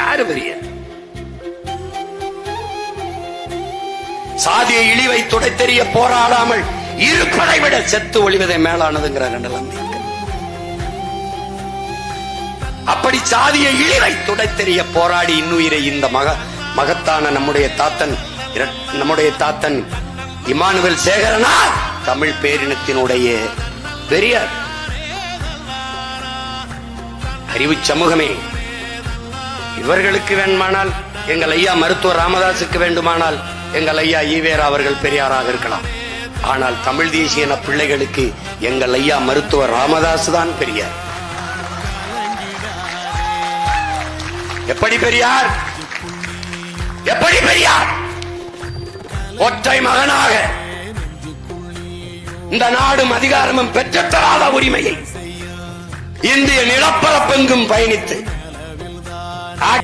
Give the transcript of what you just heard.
யாரு பெரியார்? சாதிய இழிவை துடைத்தெறிய போராடாமல் இருப்பதை விட செத்து ஒளிவதை மேலானதுங்கிறார் அம்பேத்கர். அப்படி சாதிய இழிவை துடைத்தெறிய போராடி இன்னுயிரை இந்த மகத்தான நம்முடைய தாத்தன் இமானுவேல் சேகரனார் தமிழ் பேரினத்தினுடைய பெரியார். அறிவு சமூகமே, இவர்களுக்கு வேண்டுமானால் எங்கள் ஐயா மருத்துவர் ராமதாசுக்கு வேண்டுமானால் எங்கள் ஐயா ஈவேரா அவர்கள் பெரியாராக இருக்கலாம். ஆனால் தமிழ் தேசிய பிள்ளைகளுக்கு எங்கள் ஐயா மருத்துவர் ராமதாஸ் தான் பெரியார். எப்படி பெரியார்? எப்படி பெரியார்? ஒற்றை மகனாக இந்த நாடும் அதிகாரமும் பெற்றுத்தராத உரிமையை இந்திய நிலப்பரப்பெங்கும் பயணித்து